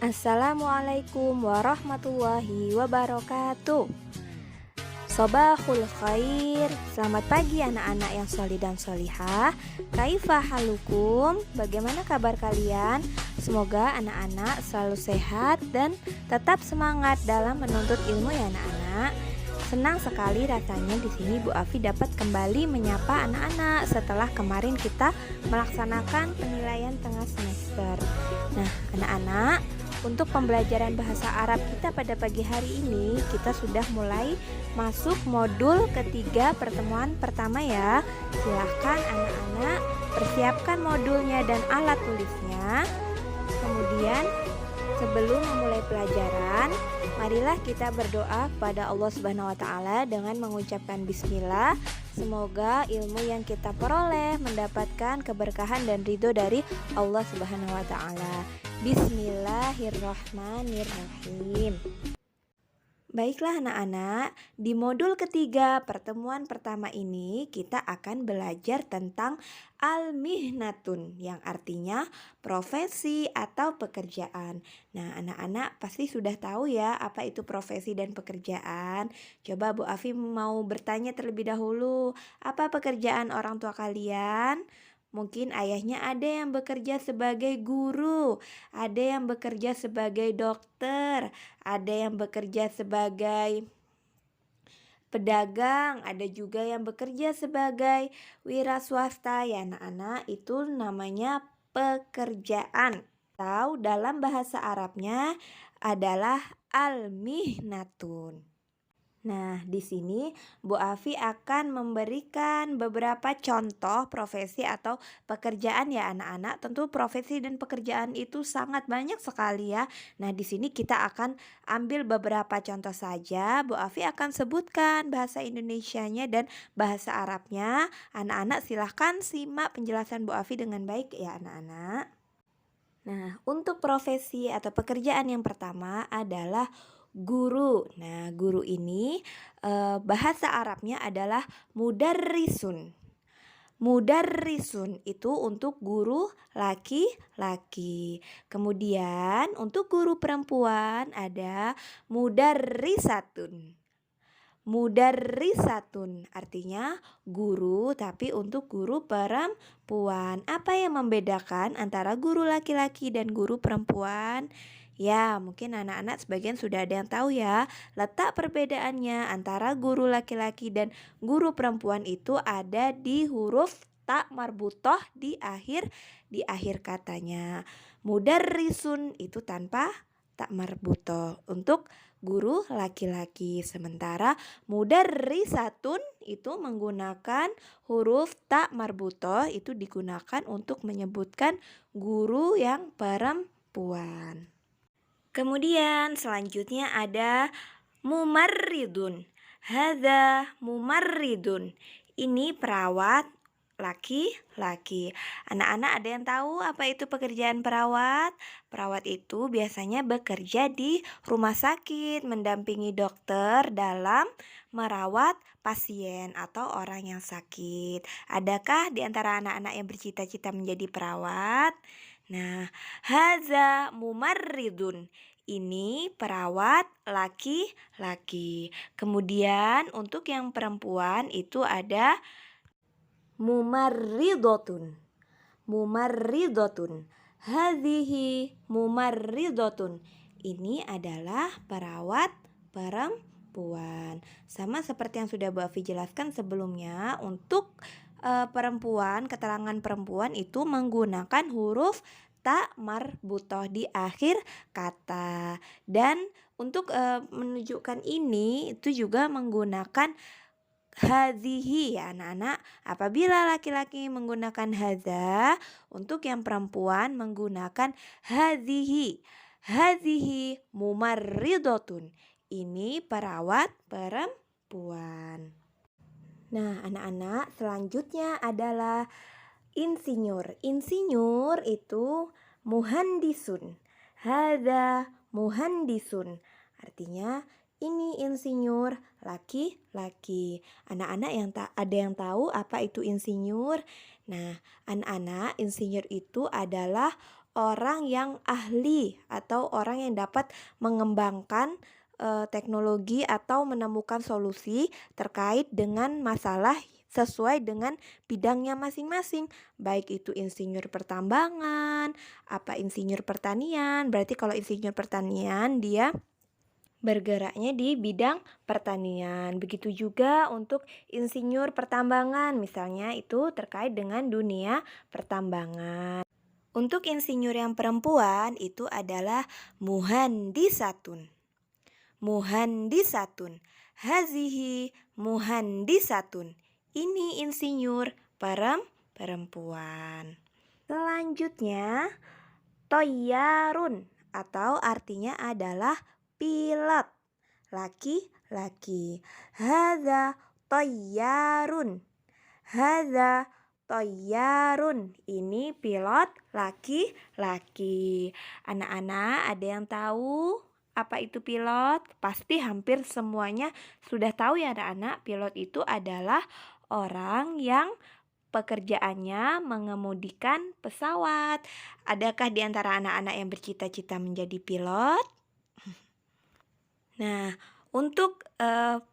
Assalamualaikum warahmatullahi wabarakatuh. Sobahul khair. Selamat pagi anak-anak yang solih dan solihah. Kaifa halukum? Bagaimana kabar kalian? Semoga anak-anak selalu sehat dan tetap semangat dalam menuntut ilmu ya anak-anak. Senang sekali rasanya di sini Bu Afi dapat kembali menyapa anak-anak setelah kemarin kita melaksanakan penilaian tengah semester. Nah, anak-anak, untuk pembelajaran bahasa Arab kita pada pagi hari ini, kita sudah mulai masuk modul ketiga pertemuan pertama ya. Silahkan anak-anak persiapkan modulnya dan alat tulisnya. Kemudian sebelum memulai pelajaran, marilah kita berdoa kepada Allah Subhanahu wa taala dengan mengucapkan bismillah. Semoga ilmu yang kita peroleh mendapatkan keberkahan dan ridho dari Allah Subhanahu wa taala. Bismillahirrahmanirrahim. Baiklah anak-anak, di modul ketiga pertemuan pertama ini kita akan belajar tentang al-mihnatun yang artinya profesi atau pekerjaan. Nah, anak-anak pasti sudah tahu ya apa itu profesi dan pekerjaan. Coba Bu Afi mau bertanya terlebih dahulu, apa pekerjaan orang tua kalian? Mungkin ayahnya ada yang bekerja sebagai guru, ada yang bekerja sebagai dokter, ada yang bekerja sebagai pedagang, ada juga yang bekerja sebagai wira swasta ya anak-anak, itu namanya pekerjaan. Atau dalam bahasa Arabnya adalah al-mihnatun. Nah, di sini Bu Afi akan memberikan beberapa contoh profesi atau pekerjaan ya anak-anak. Tentu profesi dan pekerjaan itu sangat banyak sekali ya. Nah, di sini kita akan ambil beberapa contoh saja. Bu Afi akan sebutkan bahasa Indonesianya dan bahasa Arabnya. Anak-anak silahkan simak penjelasan Bu Afi dengan baik ya anak-anak. Nah, untuk profesi atau pekerjaan yang pertama adalah guru. Nah, guru ini bahasa Arabnya adalah mudarrisun. Mudarrisun itu untuk guru laki-laki. Kemudian untuk guru perempuan ada mudarrisatun. Mudarrisatun artinya guru tapi untuk guru perempuan. Apa yang membedakan antara guru laki-laki dan guru perempuan? Ya, mungkin anak-anak sebagian sudah ada yang tahu ya. Letak perbedaannya antara guru laki-laki dan guru perempuan itu ada di huruf ta marbutoh di akhir katanya. Mudarrisun itu tanpa ta marbutoh untuk guru laki-laki, sementara mudarrisatun itu menggunakan huruf ta marbutoh, itu digunakan untuk menyebutkan guru yang perempuan. Kemudian selanjutnya ada mumarridun. Hadza mumarridun. Ini perawat laki-laki. Anak-anak ada yang tahu apa itu pekerjaan perawat? Perawat itu biasanya bekerja di rumah sakit, mendampingi dokter dalam merawat pasien atau orang yang sakit. Adakah di antara anak-anak yang bercita-cita menjadi perawat? Nah, haza mumarridun. Ini perawat laki-laki. Kemudian untuk yang perempuan itu ada mumarridotun. Mumarridotun. Hadhihi mumarridotun. Ini adalah perawat perempuan. Sama seperti yang sudah Bu Afi jelaskan sebelumnya, untuk perempuan, keterangan perempuan itu menggunakan huruf ta marbutoh di akhir kata. Dan untuk menunjukkan ini itu juga menggunakan hadhihi ya anak-anak. Apabila laki-laki menggunakan hadza, untuk yang perempuan menggunakan hadhihi. Hadhihi mumarridotun. Ini perawat perempuan. Nah, anak-anak, selanjutnya adalah insinyur. Insinyur itu muhandisun. Hadza muhandisun. Artinya ini insinyur laki-laki. Anak-anak ada yang tahu apa itu insinyur? Nah, anak-anak, insinyur itu adalah orang yang ahli atau orang yang dapat mengembangkan teknologi atau menemukan solusi terkait dengan masalah sesuai dengan bidangnya masing-masing. Baik itu insinyur pertambangan, apa insinyur pertanian. Berarti kalau insinyur pertanian dia bergeraknya di bidang pertanian. Begitu juga untuk insinyur pertambangan, misalnya itu terkait dengan dunia pertambangan. Untuk insinyur yang perempuan itu adalah muhandisatun. Muhandisatun. Hazihi muhandisatun. Ini insinyur perempuan. Selanjutnya, toyarun atau artinya adalah pilot. Laki-laki. Hadza toyarun. Hadza toyarun. Ini pilot laki-laki. Anak-anak ada yang tahu apa itu pilot? Pasti hampir semuanya sudah tahu ya anak-anak. Pilot itu adalah orang yang pekerjaannya mengemudikan pesawat. Adakah di antara anak-anak yang bercita-cita menjadi pilot? Nah, untuk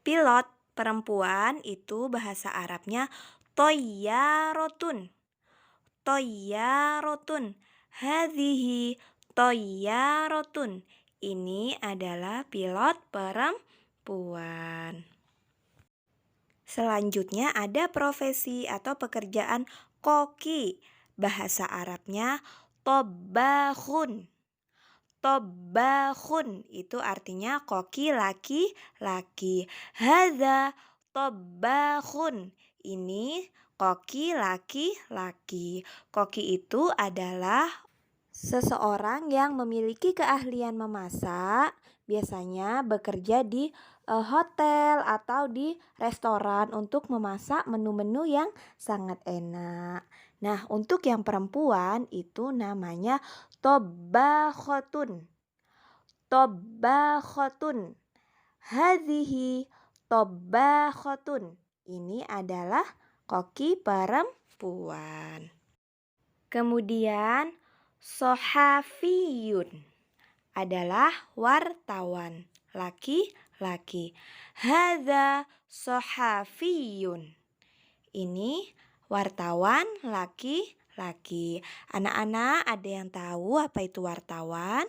pilot perempuan itu bahasa Arabnya toyyarotun. Toyyarotun. Hadhihi toyyarotun. Ini adalah pilot perempuan. Selanjutnya ada profesi atau pekerjaan koki. Bahasa Arabnya tobbahun. Tobbahun itu artinya koki laki-laki. Hadza tobbahun. Ini koki laki-laki. Koki itu adalah seseorang yang memiliki keahlian memasak, biasanya bekerja di hotel atau di restoran untuk memasak menu-menu yang sangat enak. Nah, untuk yang perempuan itu namanya tobbahotun. Tobbahotun. Hadhihi tobbahotun. Ini adalah koki perempuan. Kemudian sohafiyun adalah wartawan laki-laki. Hadza sohafiyun. Ini wartawan laki-laki. Anak-anak ada yang tahu apa itu wartawan?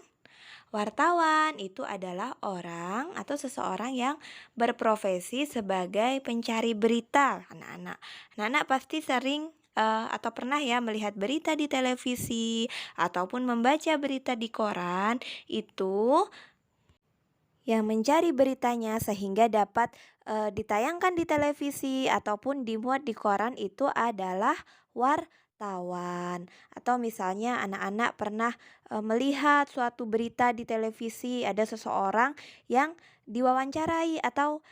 Wartawan itu adalah orang atau seseorang yang berprofesi sebagai pencari berita. Anak-anak pasti sering atau pernah ya melihat berita di televisi ataupun membaca berita di koran. Itu yang mencari beritanya sehingga dapat ditayangkan di televisi ataupun dimuat di koran itu adalah wartawan. Atau misalnya anak-anak pernah melihat suatu berita di televisi, ada seseorang yang diwawancarai atau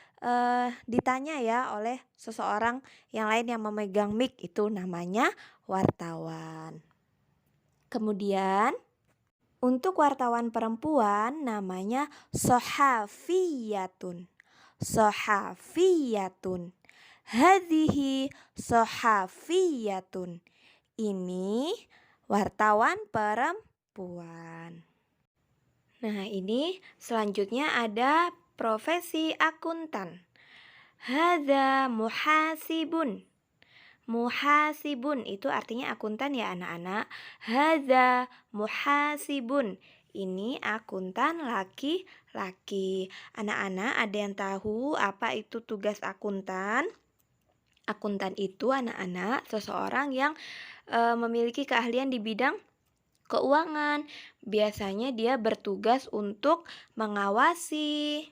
ditanya ya oleh seseorang yang lain yang memegang mic, itu namanya wartawan. Kemudian untuk wartawan perempuan namanya sohafiyatun. Sohafiyatun. Hadhihi sohafiyatun. Ini wartawan perempuan. Nah, ini selanjutnya ada profesi akuntan. Hadza muhasibun. Muhasibun itu artinya akuntan ya anak-anak. Hadza muhasibun. Ini akuntan laki-laki. Anak-anak ada yang tahu apa itu tugas akuntan? Akuntan itu anak-anak seseorang yang memiliki keahlian di bidang keuangan. Biasanya dia bertugas untuk mengawasi,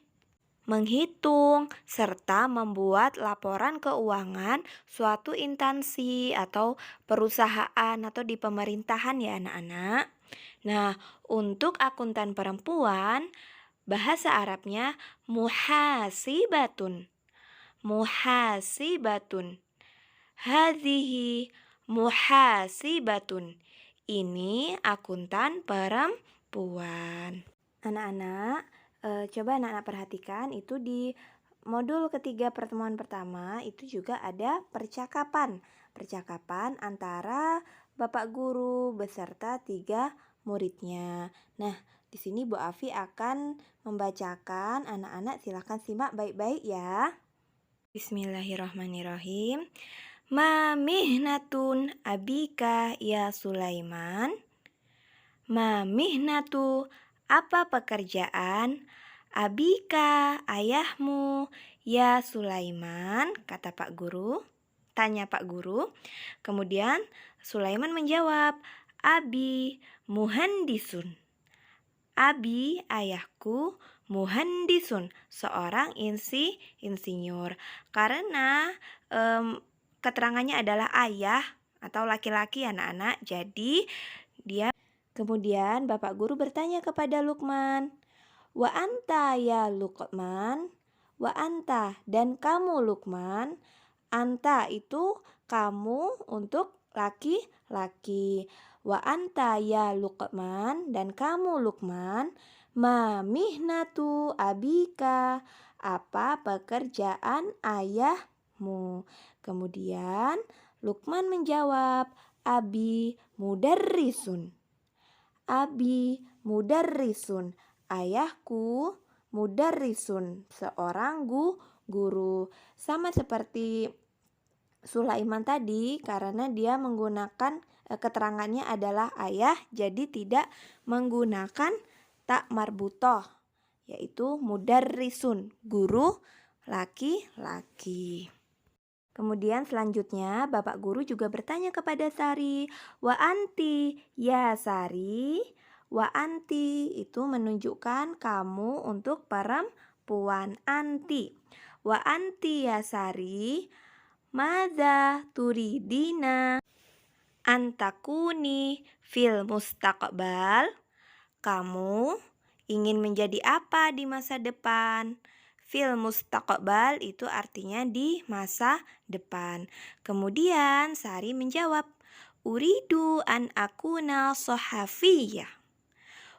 menghitung, serta membuat laporan keuangan suatu instansi atau perusahaan atau di pemerintahan ya anak-anak. Nah, untuk akuntan perempuan, bahasa Arabnya muhasibatun. Muhasibatun. Hadhihi muhasibatun. Ini akuntan perempuan. Anak-anak, coba anak-anak perhatikan itu di modul ketiga pertemuan pertama itu juga ada percakapan. Percakapan antara Bapak Guru beserta 3 muridnya. Nah, di sini Bu Afi akan membacakan, anak-anak silahkan simak baik-baik ya. Bismillahirrahmanirrahim. Ma mihnatun abika ya Sulaiman? Ma mihnatu, apa pekerjaan abika ayahmu ya Sulaiman? Kata Pak Guru. Tanya Pak Guru. Kemudian Sulaiman menjawab, Abi muhandisun. Abi ayahku muhandisun, seorang insinyur. Karena keterangannya adalah ayah atau laki-laki anak-anak. Jadi dia kemudian Bapak Guru bertanya kepada Lukman, "Wa anta ya Lukman?" Wa anta, dan kamu Lukman. Anta itu kamu untuk laki-laki. Wa anta ya Lukman, dan kamu Lukman. Ma mihnatu abika, apa pekerjaan ayahmu? Kemudian Lukman menjawab, Abi mudarrisun. Abi mudarrisun, ayahku mudarrisun, seorang guru. Sama seperti Sulaiman tadi, karena dia menggunakan keterangannya adalah ayah, jadi tidak menggunakan tak marbutoh, yaitu mudarrisun, guru laki-laki. Kemudian selanjutnya Bapak Guru juga bertanya kepada Sari, "Wa anti ya Sari?" Wa anti itu menunjukkan kamu untuk perempuan, anti. Wa anti ya Sari, madza turidina antakuni fil mustaqbal? Kamu ingin menjadi apa di masa depan? Fil mustaqbal itu artinya di masa depan. Kemudian Sari menjawab, Uridu an akuna sohafiyah.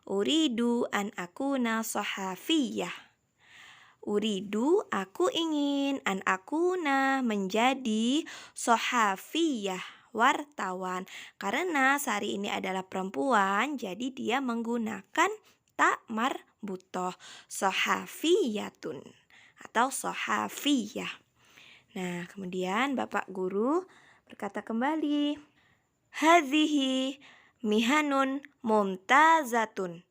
Uridu an akuna sohafiyah. Uridu, aku ingin, an akuna, menjadi, sohafiyah, wartawan. Karena Sari ini adalah perempuan, jadi dia menggunakan tak marbutoh, sohafiyatun atau sohafiyah. Nah, kemudian Bapak Guru berkata kembali, Hadhihi mihanun mumtazatun.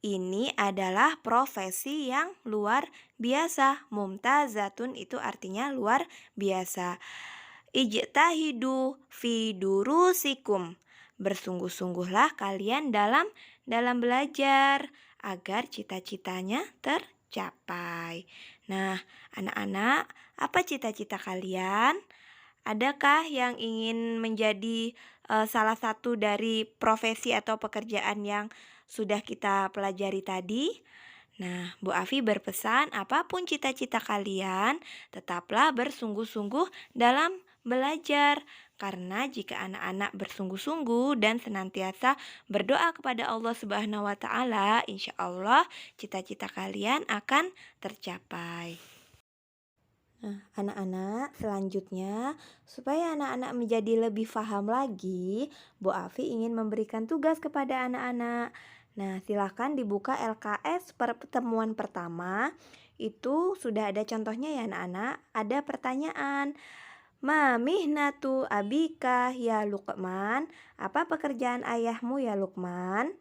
Ini adalah profesi yang luar biasa. Mumtazatun itu artinya luar biasa. Ijtahidu fi durusikum. Bersungguh-sungguhlah kalian dalam belajar agar cita-citanya tercapai. Nah, anak-anak, apa cita-cita kalian? Adakah yang ingin menjadi salah satu dari profesi atau pekerjaan yang sudah kita pelajari tadi? Nah, Bu Afi berpesan, apapun cita-cita kalian, tetaplah bersungguh-sungguh dalam belajar. Karena jika anak-anak bersungguh-sungguh dan senantiasa berdoa kepada Allah Subhanahu wa Ta'ala, insya Allah cita-cita kalian akan tercapai. Nah, anak-anak, selanjutnya supaya anak-anak menjadi lebih paham lagi, Bu Afi ingin memberikan tugas kepada anak-anak. Nah, silahkan dibuka LKS pertemuan pertama. Itu sudah ada contohnya ya anak-anak. Ada pertanyaan, Ma mihnatu abika ya Lukman? Apa pekerjaan ayahmu ya Lukman?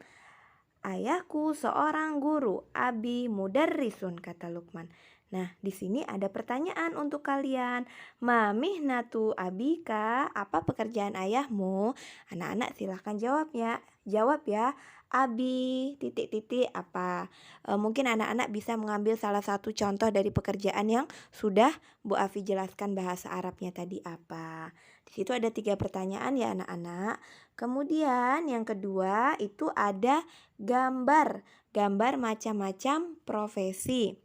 Ayahku seorang guru, Abi mudarrisun, kata Lukman. Nah, di sini ada pertanyaan untuk kalian. Ma mihnatu abika, apa pekerjaan ayahmu? Anak-anak silahkan jawab ya. Jawab ya. Abi titik-titik apa? Mungkin anak-anak bisa mengambil salah satu contoh dari pekerjaan yang sudah Bu Afi jelaskan bahasa Arabnya tadi apa. Di situ ada 3 pertanyaan ya anak-anak. Kemudian yang kedua itu ada gambar macam-macam profesi.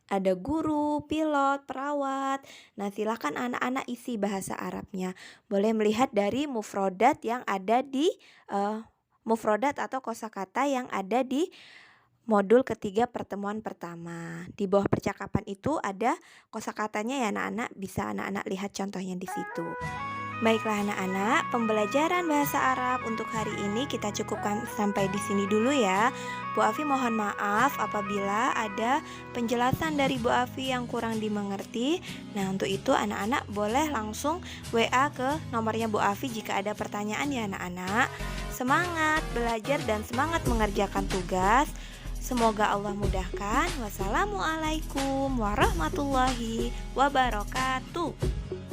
Ada guru, pilot, perawat. Nah, silakan anak-anak isi bahasa Arabnya. Boleh melihat dari mufrodat yang ada di mufrodat atau kosakata yang ada di modul ketiga pertemuan pertama. Di bawah percakapan itu ada kosakatanya ya anak-anak, bisa anak-anak lihat contohnya di situ. Baiklah anak-anak, pembelajaran bahasa Arab untuk hari ini kita cukupkan sampai di sini dulu ya. Bu Afi mohon maaf apabila ada penjelasan dari Bu Afi yang kurang dimengerti. Nah, untuk itu anak-anak boleh langsung WA ke nomornya Bu Afi jika ada pertanyaan ya anak-anak. Semangat belajar dan semangat mengerjakan tugas. Semoga Allah mudahkan. Wassalamualaikum warahmatullahi wabarakatuh.